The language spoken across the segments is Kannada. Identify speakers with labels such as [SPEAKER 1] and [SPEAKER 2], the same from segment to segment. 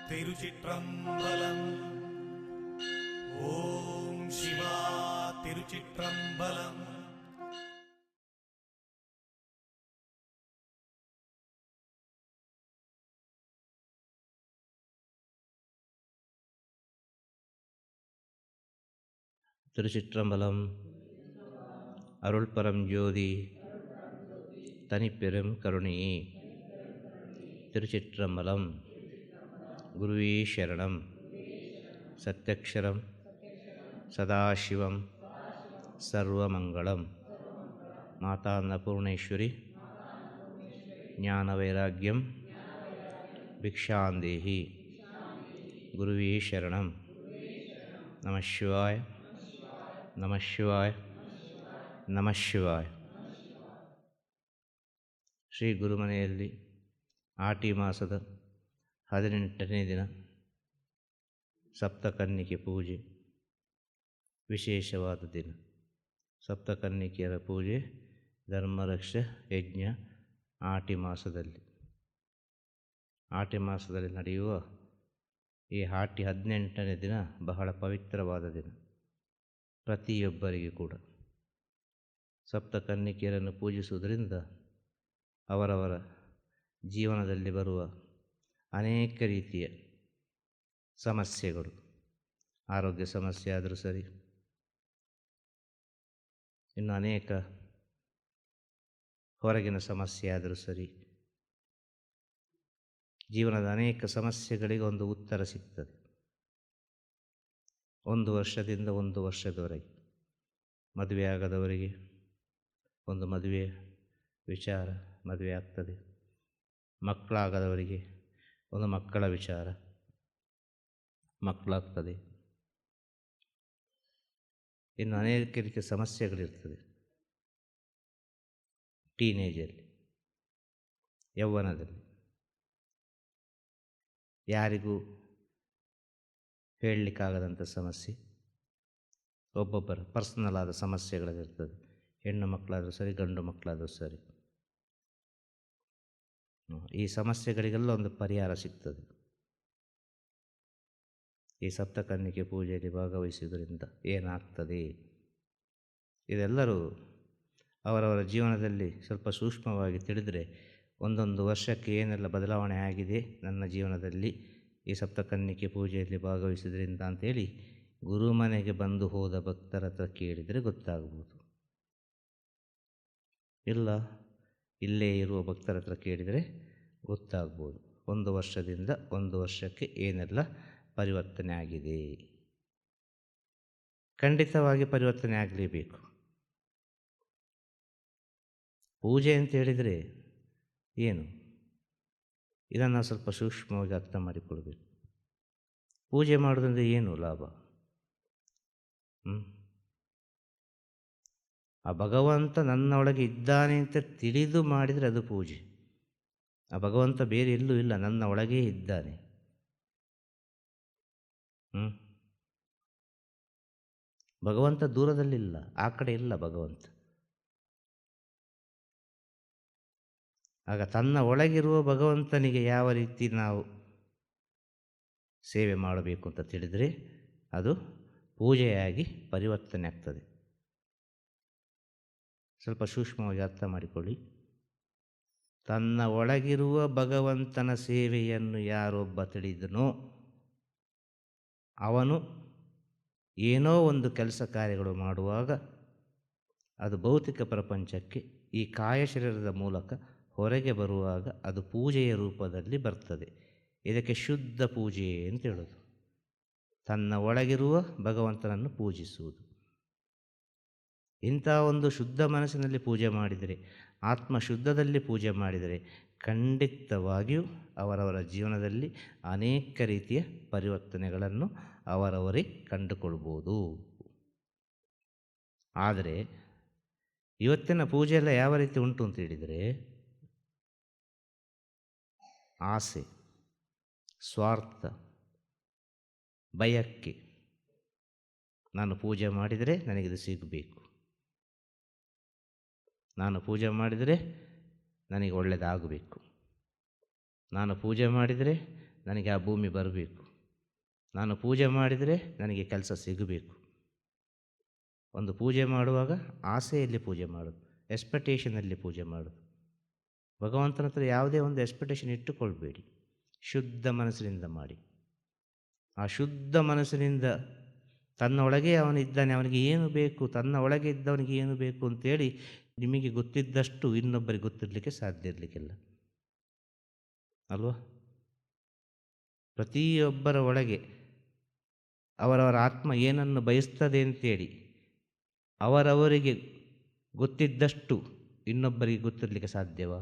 [SPEAKER 1] திருச்சிற்றம்பலம். ஓம் சிவா திருச்சிற்றம்பலம்.
[SPEAKER 2] திருச்சிற்றம்பலம். அருள் பரம் ஜோதி தனிப்பெரும் கருணையே. திருச்சிற்றம்பலம். குருவே சரணம். சத்யக்ஷரம் சதாசிவம் சர்வமங்களம். மாதா ಅನ್ನಪೂರ್ಣೇಶ್ವರಿ ಜ್ಞಾನವೈರಾಗ್ಯಂ ಭಿಕ್ಷಾಂದೇಹಿ. ಗುರುವೇ ಶರಣಂ. ನಮಃ ಶಿವಾಯ ನಮಃ ಶಿವಾಯ ನಮಃ ಶಿವಾಯ. ಶ್ರೀ ಗುರುಮನೆಯಲ್ಲಿ ಆಟಿ ಮಾಸದ 18ನೇ ದಿನ ಸಪ್ತಕನ್ನಿಕೆ ಪೂಜೆ, ವಿಶೇಷವಾದ ದಿನ. ಸಪ್ತಕನ್ನಿಕೆಯರ ಪೂಜೆ, ಧರ್ಮರಕ್ಷ ಯಜ್ಞ ಆಟಿ ಮಾಸದಲ್ಲಿ ನಡೆಯುವ ಈ ಆಟಿ 18ನೇ ದಿನ ಬಹಳ ಪವಿತ್ರವಾದ ದಿನ. ಪ್ರತಿಯೊಬ್ಬರಿಗೂ ಕೂಡ ಸಪ್ತಕನ್ನಿಕೆಯರನ್ನು ಪೂಜಿಸುವುದರಿಂದ ಅವರವರ ಜೀವನದಲ್ಲಿ ಬರುವ ಅನೇಕ ರೀತಿಯ ಸಮಸ್ಯೆಗಳು, ಆರೋಗ್ಯ ಸಮಸ್ಯೆ ಆದರೂ ಸರಿ, ಇನ್ನು ಅನೇಕ ಹೊರಗಿನ ಸಮಸ್ಯೆ ಆದರೂ ಸರಿ, ಜೀವನದ ಅನೇಕ ಸಮಸ್ಯೆಗಳಿಗೆ ಒಂದು ಉತ್ತರ ಸಿಗ್ತದೆ. 1 ವರ್ಷದಿಂದ 1 ವರ್ಷದವರೆಗೆ ಮದುವೆ ಆಗದವರಿಗೆ ಒಂದು ಮದುವೆ ವಿಚಾರ, ಮದುವೆ ಆಗ್ತದೆ. ಮಕ್ಕಳಾಗದವರಿಗೆ ಒಂದು ಮಕ್ಕಳ ವಿಚಾರ, ಮಕ್ಕಳಾಗ್ತದೆ. ಇನ್ನು ಅನೇಕ ರೀತಿಯ ಸಮಸ್ಯೆಗಳಿರ್ತದೆ. ಟೀನೇಜಲ್ಲಿ, ಯೌವನದಲ್ಲಿ ಯಾರಿಗೂ ಹೇಳಲಿಕ್ಕಾಗದಂಥ ಸಮಸ್ಯೆ, ಒಬ್ಬೊಬ್ಬರ ಪರ್ಸನಲ್ ಆದ ಸಮಸ್ಯೆಗಳಿರ್ತದೆ. ಹೆಣ್ಣು ಮಕ್ಕಳಾದರೂ ಸರಿ, ಗಂಡು ಮಕ್ಕಳಾದರೂ ಸರಿ, ಈ ಸಮಸ್ಯೆಗಳಿಗೆಲ್ಲ ಒಂದು ಪರಿಹಾರ ಸಿಗ್ತದೆ. ಈ ಸಪ್ತಕನ್ನಿಕೆ ಪೂಜೆಯಲ್ಲಿ ಭಾಗವಹಿಸುವುದರಿಂದ ಏನಾಗ್ತದೆ, ಇದೆಲ್ಲರೂ ಅವರವರ ಜೀವನದಲ್ಲಿ ಸ್ವಲ್ಪ ಸೂಕ್ಷ್ಮವಾಗಿ ತಿಳಿದರೆ, ಒಂದೊಂದು ವರ್ಷಕ್ಕೆ ಏನೆಲ್ಲ ಬದಲಾವಣೆ ಆಗಿದೆ ನನ್ನ ಜೀವನದಲ್ಲಿ ಈ ಸಪ್ತಕನ್ನಿಕೆ ಪೂಜೆಯಲ್ಲಿ ಭಾಗವಹಿಸುವುದರಿಂದ ಅಂಥೇಳಿ ಗುರುಮನೆಗೆ ಬಂದು ಹೋದ ಭಕ್ತರ ಹತ್ರ ಕೇಳಿದರೆ ಗೊತ್ತಾಗ್ಬೋದು. ಇಲ್ಲ ಇಲ್ಲೇ ಇರುವ ಭಕ್ತರ ಹತ್ರ ಕೇಳಿದರೆ ಗೊತ್ತಾಗ್ಬೋದು. 1 ವರ್ಷದಿಂದ 1 ವರ್ಷಕ್ಕೆ ಏನೆಲ್ಲ ಪರಿವರ್ತನೆ ಆಗಿದೆ. ಖಂಡಿತವಾಗಿ ಪರಿವರ್ತನೆ ಆಗಲೇಬೇಕು. ಪೂಜೆ ಅಂತ ಹೇಳಿದರೆ ಏನು, ಇದನ್ನು ಸ್ವಲ್ಪ ಸೂಕ್ಷ್ಮವಾಗಿ ಅರ್ಥ ಮಾಡಿಕೊಳ್ಬೇಕು. ಪೂಜೆ ಮಾಡೋದ್ರಿಂದ ಏನು ಲಾಭ? ಆ ಭಗವಂತ ನನ್ನೊಳಗೆ ಇದ್ದಾನೆ ಅಂತ ತಿಳಿದು ಮಾಡಿದರೆ ಅದು ಪೂಜೆ. ಆ ಭಗವಂತ ಬೇರೆ ಎಲ್ಲೂ ಇಲ್ಲ, ನನ್ನ ಒಳಗೇ ಇದ್ದಾನೆ. ಭಗವಂತ ದೂರದಲ್ಲಿಲ್ಲ, ಆ ಕಡೆ ಇಲ್ಲ ಭಗವಂತ. ಆಗ ತನ್ನ ಒಳಗಿರುವ ಭಗವಂತನಿಗೆ ಯಾವ ರೀತಿ ನಾವು ಸೇವೆ ಮಾಡಬೇಕು ಅಂತ ತಿಳಿದರೆ ಅದು ಪೂಜೆಯಾಗಿ ಪರಿವರ್ತನೆ ಆಗ್ತದೆ. ಸ್ವಲ್ಪ ಸೂಕ್ಷ್ಮವಾಗಿ ಅರ್ಥ ಮಾಡಿಕೊಳ್ಳಿ. ತನ್ನ ಒಳಗಿರುವ ಭಗವಂತನ ಸೇವೆಯನ್ನು ಯಾರೊಬ್ಬ ತಿಳಿದನೋ ಅವನು ಏನೋ ಒಂದು ಕೆಲಸ ಕಾರ್ಯಗಳು ಮಾಡುವಾಗ ಅದು ಭೌತಿಕ ಪ್ರಪಂಚಕ್ಕೆ ಈ ಕಾಯ ಶರೀರದ ಮೂಲಕ ಹೊರಗೆ ಬರುವಾಗ ಅದು ಪೂಜೆಯ ರೂಪದಲ್ಲಿ ಬರ್ತದೆ. ಇದಕ್ಕೆ ಶುದ್ಧ ಪೂಜೆ ಅಂತ ಹೇಳೋದು. ತನ್ನ ಒಳಗಿರುವ ಭಗವಂತನನ್ನು ಪೂಜಿಸುವುದು. ಇಂಥ ಒಂದು ಶುದ್ಧ ಮನಸ್ಸಿನಲ್ಲಿ ಪೂಜೆ ಮಾಡಿದರೆ, ಆತ್ಮ ಶುದ್ಧದಲ್ಲಿ ಪೂಜೆ ಮಾಡಿದರೆ ಖಂಡಿತವಾಗಿಯೂ ಅವರವರ ಜೀವನದಲ್ಲಿ ಅನೇಕ ರೀತಿಯ ಪರಿವರ್ತನೆಗಳನ್ನು ಅವರವರೇ ಕಂಡುಕೊಳ್ಬೋದು. ಆದರೆ ಇವತ್ತಿನ ಪೂಜೆಯೆಲ್ಲ ಯಾವ ರೀತಿ ಉಂಟು ಅಂತ ಹೇಳಿದರೆ, ಆಸೆ, ಸ್ವಾರ್ಥ, ಬಯಕೆ. ನಾನು ಪೂಜೆ ಮಾಡಿದರೆ ನನಗಿದು ಸಿಗಬೇಕು, ನಾನು ಪೂಜೆ ಮಾಡಿದರೆ ನನಗೆ ಒಳ್ಳೆಯದಾಗಬೇಕು, ನಾನು ಪೂಜೆ ಮಾಡಿದರೆ ನನಗೆ ಆ ಭೂಮಿ ಬರಬೇಕು, ನಾನು ಪೂಜೆ ಮಾಡಿದರೆ ನನಗೆ ಕೆಲಸ ಸಿಗಬೇಕು. ಒಂದು ಪೂಜೆ ಮಾಡುವಾಗ ಆಸೆಯಲ್ಲಿ ಪೂಜೆ ಮಾಡೋದು, ಎಕ್ಸ್ಪೆಕ್ಟೇಷನಲ್ಲಿ ಪೂಜೆ ಮಾಡೋದು. ಭಗವಂತನ ಹತ್ರ ಯಾವುದೇ ಒಂದು ಎಕ್ಸ್ಪೆಕ್ಟೇಷನ್ ಇಟ್ಟುಕೊಳ್ಬೇಡಿ, ಶುದ್ಧ ಮನಸ್ಸಿನಿಂದ ಮಾಡಿ. ಆ ಶುದ್ಧ ಮನಸ್ಸಿನಿಂದ ತನ್ನ ಒಳಗೆ ಅವನಿದ್ದಾನೆ, ಅವನಿಗೆ ಏನು ಬೇಕು, ತನ್ನ ಒಳಗೆ ಇದ್ದವನಿಗೆ ಏನು ಬೇಕು ಅಂತೇಳಿ ನಿಮಗೆ ಗೊತ್ತಿದ್ದಷ್ಟು ಇನ್ನೊಬ್ಬರಿಗೆ ಗೊತ್ತಿರಲಿಕ್ಕೆ ಸಾಧ್ಯ ಇರಲಿಕ್ಕಿಲ್ಲ ಅಲ್ವಾ? ಪ್ರತಿಯೊಬ್ಬರ ಒಳಗೆ ಅವರವರ ಆತ್ಮ ಏನನ್ನು ಬಯಸ್ತದೆ ಅಂತೇಳಿ ಅವರವರಿಗೆ ಗೊತ್ತಿದ್ದಷ್ಟು ಇನ್ನೊಬ್ಬರಿಗೆ ಗೊತ್ತಿರಲಿಕ್ಕೆ ಸಾಧ್ಯವಾ?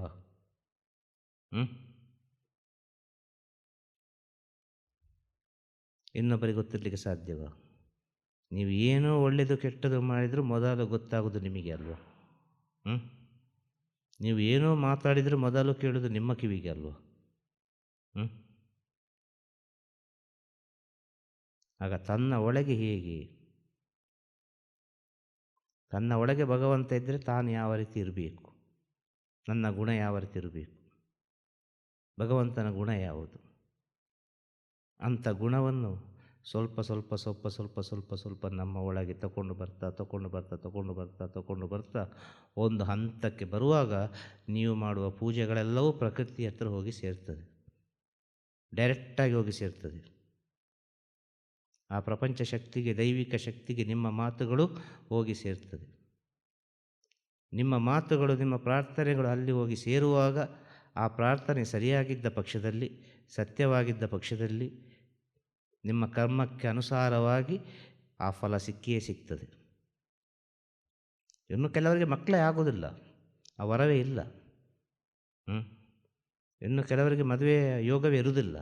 [SPEAKER 2] ಇನ್ನೊಬ್ಬರಿಗೆ ಗೊತ್ತಿರಲಿಕ್ಕೆ ಸಾಧ್ಯವಾ? ನೀವು ಏನೋ ಒಳ್ಳೆಯದು ಕೆಟ್ಟದು ಮಾಡಿದರೂ ಮೊದಲು ಗೊತ್ತಾಗೋದು ನಿಮಗೆ ಅಲ್ವಾ? ನೀವು ಏನೋ ಮಾತಾಡಿದರೂ ಮೊದಲು ಕೇಳೋದು ನಿಮ್ಮ ಕಿವಿಗೆ ಅಲ್ವಾ? ಆಗ ತನ್ನ ಒಳಗೆ ಹೇಗೆ, ತನ್ನ ಒಳಗೆ ಭಗವಂತ ಇದ್ದರೆ ತಾನು ಯಾವ ರೀತಿ ಇರಬೇಕು, ನನ್ನ ಗುಣ ಯಾವ ರೀತಿ ಇರಬೇಕು, ಭಗವಂತನ ಗುಣ ಯಾವುದು, ಅಂಥ ಗುಣವನ್ನು ಸ್ವಲ್ಪ ಸ್ವಲ್ಪ ಸ್ವಲ್ಪ ಸ್ವಲ್ಪ ಸ್ವಲ್ಪ ಸ್ವಲ್ಪ ನಮ್ಮ ಒಳಗೆ ತಗೊಂಡು ಬರ್ತಾ ಒಂದು ಹಂತಕ್ಕೆ ಬರುವಾಗ ನೀವು ಮಾಡುವ ಪೂಜೆಗಳೆಲ್ಲವೂ ಪ್ರಕೃತಿ ಹತ್ರ ಹೋಗಿ ಸೇರ್ತದೆ, ಡೈರೆಕ್ಟಾಗಿ ಹೋಗಿ ಸೇರ್ತದೆ. ಆ ಪ್ರಪಂಚ ಶಕ್ತಿಗೆ, ದೈವಿಕ ಶಕ್ತಿಗೆ ನಿಮ್ಮ ಮಾತುಗಳು ಹೋಗಿ ಸೇರ್ತದೆ. ನಿಮ್ಮ ಮಾತುಗಳು, ನಿಮ್ಮ ಪ್ರಾರ್ಥನೆಗಳು ಅಲ್ಲಿ ಹೋಗಿ ಸೇರುವಾಗ ಆ ಪ್ರಾರ್ಥನೆ ಸರಿಯಾಗಿದ್ದ ಪಕ್ಷದಲ್ಲಿ, ಸತ್ಯವಾಗಿದ್ದ ಪಕ್ಷದಲ್ಲಿ ನಿಮ್ಮ ಕರ್ಮಕ್ಕೆ ಅನುಸಾರವಾಗಿ ಆ ಫಲ ಸಿಕ್ಕಿಯೇ ಸಿಗ್ತದೆ. ಇನ್ನು ಕೆಲವರಿಗೆ ಮಕ್ಕಳೇ ಆಗೋದಿಲ್ಲ, ಆ ವರವೇ ಇಲ್ಲ. ಇನ್ನು ಕೆಲವರಿಗೆ ಮದುವೆ ಯೋಗವೇ ಇರುವುದಿಲ್ಲ,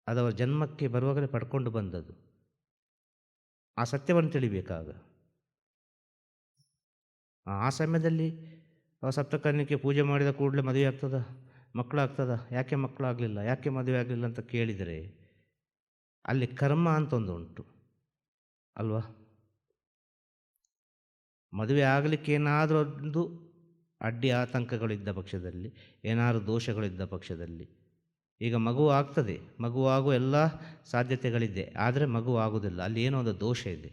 [SPEAKER 2] ಅದು ಅವರ ಜನ್ಮಕ್ಕೆ ಬರುವಾಗಲೇ ಪಡ್ಕೊಂಡು ಬಂದದ್ದು. ಆ ಸತ್ಯವನ್ನು ತಿಳಿಬೇಕಾಗ ಆ ಸಮಯದಲ್ಲಿ ಸಪ್ತಕನ್ಯಕ್ಕೆ ಪೂಜೆ ಮಾಡಿದ ಕೂಡಲೇ ಮದುವೆ ಆಗ್ತದ, ಮಕ್ಕಳಾಗ್ತದ, ಯಾಕೆ ಮಕ್ಕಳಾಗಲಿಲ್ಲ, ಯಾಕೆ ಮದುವೆ ಆಗಲಿಲ್ಲ ಅಂತ ಕೇಳಿದರೆ ಅಲ್ಲಿ ಕರ್ಮ ಅಂತ ಒಂದು ಉಂಟು ಅಲ್ವಾ? ಮದುವೆ ಆಗಲಿಕ್ಕೆ ಏನಾದರೂ ಒಂದು ಅಡ್ಡಿ ಆತಂಕಗಳಿದ್ದ ಪಕ್ಷದಲ್ಲಿ, ಏನಾದರೂ ದೋಷಗಳಿದ್ದ ಪಕ್ಷದಲ್ಲಿ, ಈಗ ಮಗು ಆಗ್ತದೆ, ಮಗುವಾಗುವ ಎಲ್ಲ ಸಾಧ್ಯತೆಗಳಿದೆ, ಆದರೆ ಮಗು ಆಗುವುದಿಲ್ಲ, ಅಲ್ಲಿ ಏನೋ ಒಂದು ದೋಷ ಇದೆ,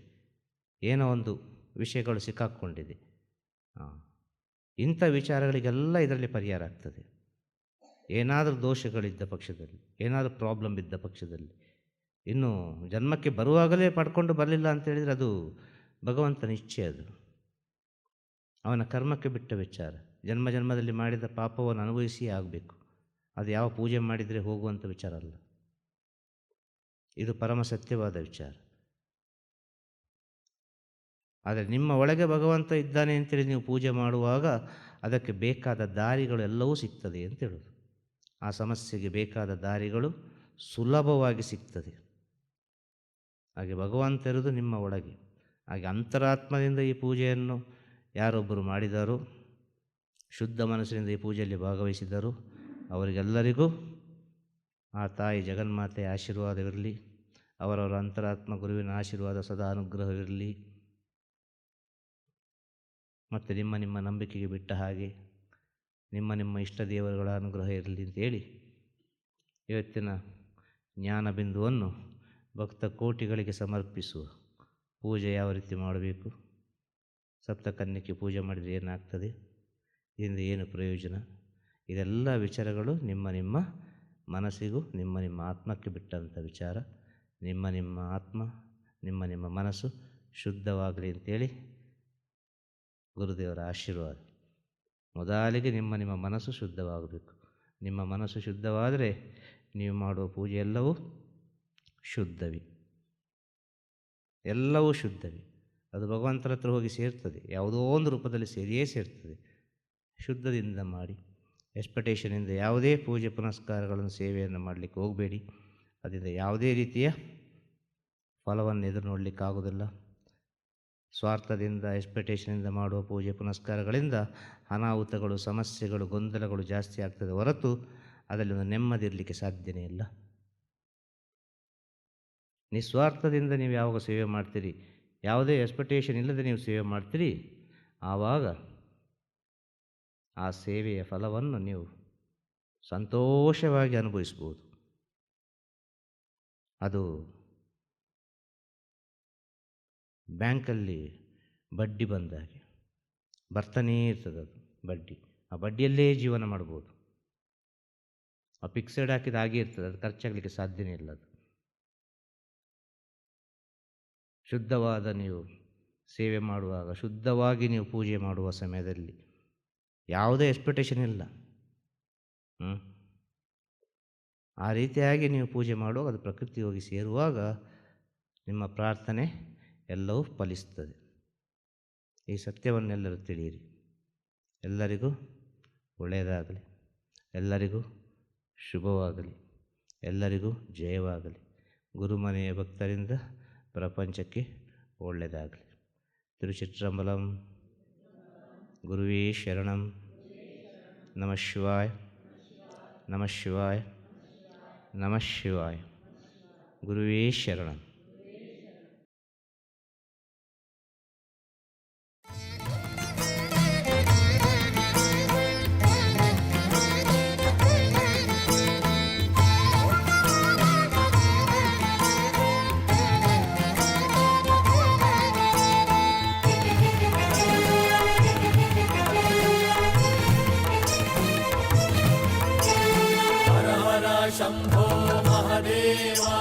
[SPEAKER 2] ಏನೋ ಒಂದು ವಿಷಯಗಳು ಸಿಕ್ಕಾಕ್ಕೊಂಡಿದೆ. ಇಂಥ ವಿಚಾರಗಳಿಗೆಲ್ಲ ಇದರಲ್ಲಿ ಪರಿಹಾರ ಆಗ್ತದೆ. ಏನಾದರೂ ದೋಷಗಳಿದ್ದ ಪಕ್ಷದಲ್ಲಿ, ಏನಾದರೂ ಪ್ರಾಬ್ಲಮ್ ಇದ್ದ ಪಕ್ಷದಲ್ಲಿ, ಇನ್ನು ಜನ್ಮಕ್ಕೆ ಬರುವಾಗಲೇ ಪಡ್ಕೊಂಡು ಬರಲಿಲ್ಲ ಅಂತೇಳಿದರೆ ಅದು ಭಗವಂತನ ಇಚ್ಛೆ, ಅದು ಅವನ ಕರ್ಮಕ್ಕೆ ಬಿಟ್ಟ ವಿಚಾರ. ಜನ್ಮ ಜನ್ಮದಲ್ಲಿ ಮಾಡಿದ ಪಾಪವನ್ನು ಅನುಭವಿಸಿ ಆಗಬೇಕು, ಅದು ಯಾವ ಪೂಜೆ ಮಾಡಿದರೆ ಹೋಗುವಂಥ ವಿಚಾರ ಅಲ್ಲ. ಇದು ಪರಮ ಸತ್ಯವಾದ ವಿಚಾರ. ಆದರೆ ನಿಮ್ಮ ಒಳಗೆ ಭಗವಂತ ಇದ್ದಾನೆ ಅಂತೇಳಿ ನೀವು ಪೂಜೆ ಮಾಡುವಾಗ ಅದಕ್ಕೆ ಬೇಕಾದ ದಾರಿಗಳು ಎಲ್ಲವೂ ಸಿಗ್ತದೆ ಅಂತೇಳೋದು. ಆ ಸಮಸ್ಯೆಗೆ ಬೇಕಾದ ದಾರಿಗಳು ಸುಲಭವಾಗಿ ಸಿಗ್ತದೆ. ಹಾಗೆ ಭಗವಂತ ಇರುವುದು ನಿಮ್ಮ ಒಳಗೆ. ಹಾಗೆ ಅಂತರಾತ್ಮದಿಂದ ಈ ಪೂಜೆಯನ್ನು ಯಾರೊಬ್ಬರು ಮಾಡಿದಾರೋ, ಶುದ್ಧ ಮನಸ್ಸಿನಿಂದ ಈ ಪೂಜೆಯಲ್ಲಿ ಭಾಗವಹಿಸಿದರು, ಅವರಿಗೆಲ್ಲರಿಗೂ ಆ ತಾಯಿ ಜಗನ್ಮಾತೆಯ ಆಶೀರ್ವಾದವಿರಲಿ, ಅವರವರ ಅಂತರಾತ್ಮ ಗುರುವಿನ ಆಶೀರ್ವಾದ ಸದಾ ಅನುಗ್ರಹವಿರಲಿ, ಮತ್ತು ನಿಮ್ಮ ನಿಮ್ಮ ನಂಬಿಕೆಗೆ ಬಿಟ್ಟ ಹಾಗೆ ನಿಮ್ಮ ನಿಮ್ಮ ಇಷ್ಟ ದೇವರುಗಳ ಅನುಗ್ರಹ ಇರಲಿ ಅಂತೇಳಿ ಇವತ್ತಿನ ಜ್ಞಾನ ಬಿಂದುವನ್ನು ಭಕ್ತ ಕೋಟಿಗಳಿಗೆ ಸಮರ್ಪಿಸುವ ಪೂಜೆ ಯಾವ ರೀತಿ ಮಾಡಬೇಕು, ಸಪ್ತಕನ್ಯಕ್ಕೆ ಪೂಜೆ ಮಾಡಿದರೆ ಏನಾಗ್ತದೆ, ಇದರಿಂದ ಏನು ಪ್ರಯೋಜನ, ಇದೆಲ್ಲ ವಿಚಾರಗಳು ನಿಮ್ಮ ನಿಮ್ಮ ಮನಸ್ಸಿಗೂ ನಿಮ್ಮ ನಿಮ್ಮ ಆತ್ಮಕ್ಕೆ ಬಿಟ್ಟಂಥ ವಿಚಾರ. ನಿಮ್ಮ ನಿಮ್ಮ ಆತ್ಮ, ನಿಮ್ಮ ನಿಮ್ಮ ಮನಸ್ಸು ಶುದ್ಧವಾಗಲಿ ಅಂತೇಳಿ ಗುರುದೇವರ ಆಶೀರ್ವಾದ. ಮೊದಲಿಗೆ ನಿಮ್ಮ ನಿಮ್ಮ ಮನಸ್ಸು ಶುದ್ಧವಾಗಬೇಕು. ನಿಮ್ಮ ಮನಸ್ಸು ಶುದ್ಧವಾದರೆ ನೀವು ಮಾಡುವ ಪೂಜೆ ಎಲ್ಲವೂ ಶುದ್ಧವೇ, ಎಲ್ಲವೂ ಶುದ್ಧವೇ. ಅದು ಭಗವಂತನ ಹತ್ರ ಹೋಗಿ ಸೇರ್ತದೆ, ಯಾವುದೋ ಒಂದು ರೂಪದಲ್ಲಿ ಸೇರಿಯೇ ಸೇರ್ತದೆ. ಶುದ್ಧದಿಂದ ಮಾಡಿ, ಎಕ್ಸ್ಪೆಕ್ಟೇಷನಿಂದ ಯಾವುದೇ ಪೂಜೆ ಪುನಸ್ಕಾರಗಳನ್ನು ಸೇವೆಯನ್ನು ಮಾಡಲಿಕ್ಕೆ ಹೋಗಬೇಡಿ. ಅದರಿಂದ ಯಾವುದೇ ರೀತಿಯ ಫಲವನ್ನು ಎದುರು ನೋಡಲಿಕ್ಕಾಗೋದಿಲ್ಲ. ಸ್ವಾರ್ಥದಿಂದ, ಎಕ್ಸ್ಪೆಕ್ಟೇಷನಿಂದ ಮಾಡುವ ಪೂಜೆ ಪುನಸ್ಕಾರಗಳಿಂದ ಅನಾಹುತಗಳು, ಸಮಸ್ಯೆಗಳು, ಗೊಂದಲಗಳು ಜಾಸ್ತಿ ಆಗ್ತದೆ ಹೊರತು ಅದರಲ್ಲಿ ಒಂದು ನೆಮ್ಮದಿ ಇರಲಿಕ್ಕೆ ಸಾಧ್ಯನೇ ಇಲ್ಲ. ನಿಸ್ವಾರ್ಥದಿಂದ ನೀವು ಯಾವಾಗ ಸೇವೆ ಮಾಡ್ತೀರಿ, ಯಾವುದೇ ಎಕ್ಸ್ಪೆಕ್ಟೇಷನ್ ಇಲ್ಲದೆ ನೀವು ಸೇವೆ ಮಾಡ್ತೀರಿ, ಆವಾಗ ಆ ಸೇವೆಯ ಫಲವನ್ನು ನೀವು ಸಂತೋಷವಾಗಿ ಅನುಭವಿಸ್ಬೋದು. ಅದು ಬ್ಯಾಂಕಲ್ಲಿ ಬಡ್ಡಿ ಬಂದಾಗೆ ಬರ್ತಾನೇ ಇರ್ತದೆ. ಅದು ಬಡ್ಡಿ, ಆ ಬಡ್ಡಿಯಲ್ಲೇ ಜೀವನ ಮಾಡ್ಬೋದು. ಆ ಫಿಕ್ಸೆಡ್ ಹಾಕಿದ ಹಾಗೆ ಇರ್ತದೆ, ಅದು ಖರ್ಚಾಗಲಿಕ್ಕೆ ಸಾಧ್ಯನೇ ಇಲ್ಲ. ಅದು ಶುದ್ಧವಾದ ನೀವು ಸೇವೆ ಮಾಡುವಾಗ, ಶುದ್ಧವಾಗಿ ನೀವು ಪೂಜೆ ಮಾಡುವ ಸಮಯದಲ್ಲಿ ಯಾವುದೇ ಎಕ್ಸ್ಪೆಕ್ಟೇಷನ್ ಇಲ್ಲ. ಆ ರೀತಿಯಾಗಿ ನೀವು ಪೂಜೆ ಮಾಡುವಾಗ, ಅದು ಪ್ರಕೃತಿ ಹೋಗಿ ಸೇರುವಾಗ ನಿಮ್ಮ ಪ್ರಾರ್ಥನೆ ಎಲ್ಲವೂ ಫಲಿಸ್ತದೆ. ಈ ಸತ್ಯವನ್ನೆಲ್ಲರೂ ತಿಳಿಯಿರಿ. ಎಲ್ಲರಿಗೂ ಒಳ್ಳೆಯದಾಗಲಿ, ಎಲ್ಲರಿಗೂ ಶುಭವಾಗಲಿ, ಎಲ್ಲರಿಗೂ ಜಯವಾಗಲಿ. ಗುರುಮನೆಯ ಭಕ್ತರಿಂದ ಪ್ರಪಂಚಕ್ಕೆ ಒಳ್ಳೆಯದಾಗಲಿ. ತಿರುಚಿಟ್ರಂಬಲಂ. ಗುರುವೇ ಶರಣಂ. ನಮಃ ಶಿವಾಯ, ನಮಃ ಶಿವಾಯ, ನಮಃ ಶಿವಾಯ. ಗುರುವೇ ಶರಣಂ.
[SPEAKER 1] शंभो महादेवा,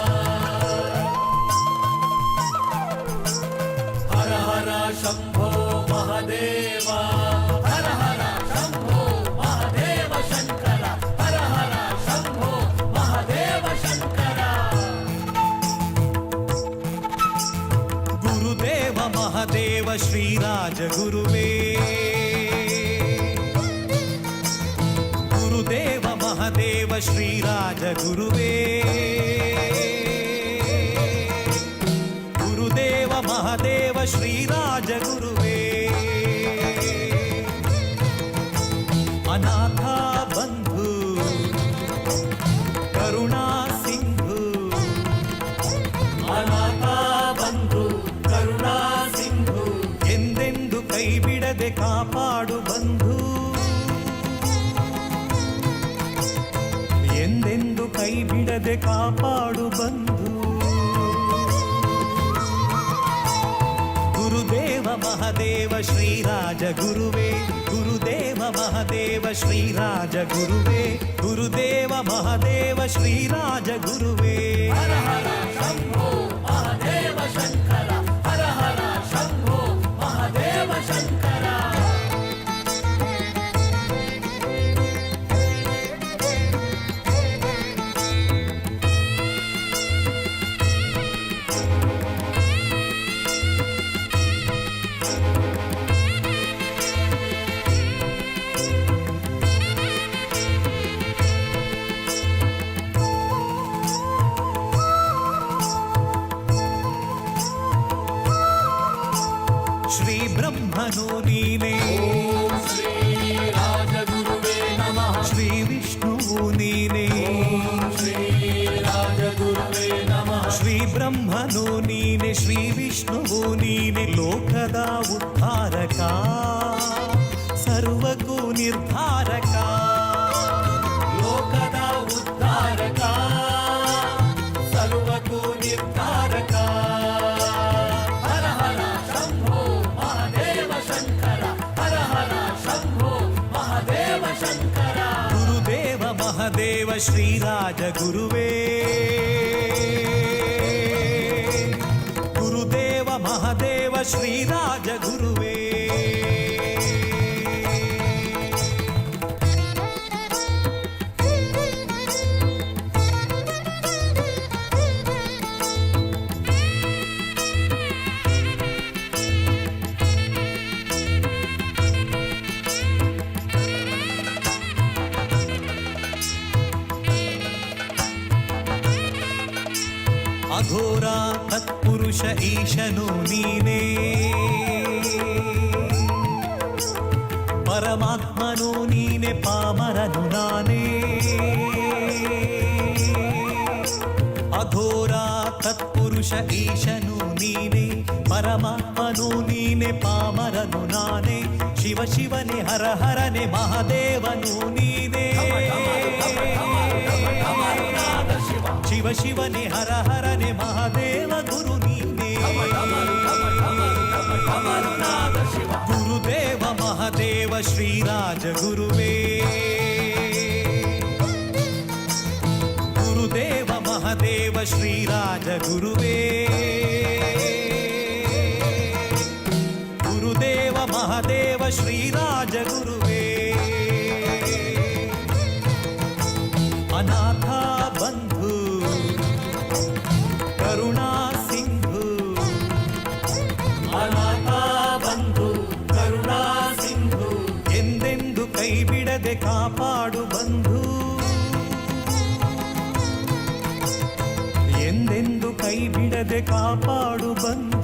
[SPEAKER 1] हर हर शंभो महादेवा, हर हर शंभो महादेव शंकर, हर हर शंभो महादेव शंकर. गुरुदेव महादेव श्रीराज गुरुवे, गुरुदेव महादेव श्रीराज गुरुवे, गुरुदेव महादेव श्रीराज गुरुवे. अनाथ बंधु करुणा सिंधु, अनाथ बंधु करुणा सिंधु, ಎಂದೆಂದು ಕೈ ಬಿಡದೆ ಕಾಪಾಡು ಬಂಧು, ಎಂದೆಂದು ಕೈ ಬಿಡದೆ ಕಾಪಾಡು ಬಂಧು. ಗುರುದೇವ ಮಹಾದೇವ ಶ್ರೀರಾಜ ಗುರುವೇ, ಗುರುದೇವ ಮಹಾದೇವ ಶ್ರೀರಾಜ ಗುರುವೇ, ಗುರುದೇವ ಮಹಾದೇವ ಶ್ರೀರಾಜ ಗುರುವೇ. ಹರ ಹರ ಶಂಭೋ ಮಹಾದೇವ ಶಂಕರ, ಹರ ಹರ ಶಂಭೋ ಮಹಾದೇವ ಶಂಕರ. ಶ್ರೀ ಬ್ರಹ್ಮನು ನೀನೇ, ಶ್ರೀ ರಾಜಗುರುವೇ ನಮಃ, ಶ್ರೀ ವಿಷ್ಣುವು ನೀನೇ, ಶ್ರೀ ರಾಜಗುರುವೇ ನಮಃ, ಶ್ರೀ ಬ್ರಹ್ಮನು ನೀನೆ, ಶ್ರೀ ವಿಷ್ಣುವು ನೀನೆ, ಲೋಕದ ಉದ್ಧಾರಕ, ಸರ್ವಕ್ಕೂ ನಿರ್ಧಾರಕ, ಲೋಕದ ಉದ್ಧಾರಕ, ಸರ್ವಕ್ಕೂ ನಿರ್ಧಾರಕ. ಮಹಾದೇವ ಶ್ರೀರಾಜ ಗುರುವೇ, ಗುರುದೇವ ಮಹಾದೇವ ಶ್ರೀರಾಜ ಗುರುವೇ. ಅಘೋರ ತತ್ಪುರುಷ ಈಶನು ನೀನೇ, ಪರಮಾತ್ಮನು ನೀನೆ, ಪಾಮರನು ನಾನೇ. ಅಘೋರ ತತ್ಪುರುಷ ಈಶನು ನೀನೆ, ಪರಮಾತ್ಮನು ನೀನೆ, ಪಾಮರನು ನಾನೇ. ಶಿವ ಶಿವನೇ ಹರ ಹರನೆ ಮಹಾದೇವನು ನೀನೇ, ಶಿವ ಶಿವನೇ ಹರ ಹರ ಮಹಾದೇವ ಗುರು ನೀನೇ ಗುರುದೇವ ಮಹಾದೇವ ಶ್ರೀರಾಜ ಗುರುವೇ ಗುರುದೇವ ಮಹಾದೇವ ಶ್ರೀರಾಜ ಗುರುವೇ ಗುರುದೇವ ಮಹಾದೇವ ಶ್ರೀರಾಜ ಗುರುವೇ ಅನಾಥ ಬಂಧು ಕರುಣಾ ಸಿಂಧು ಅನಾಥ ಬಂಧು ಕರುಣಾ ಸಿಂಧು ಎಂದೆಂದು ಕೈ ಬಿಡದೆ ಕಾಪಾಡು ಬಂಧು ಎಂದೆಂದು ಕೈ ಬಿಡದೆ ಕಾಪಾಡು ಬಂಧು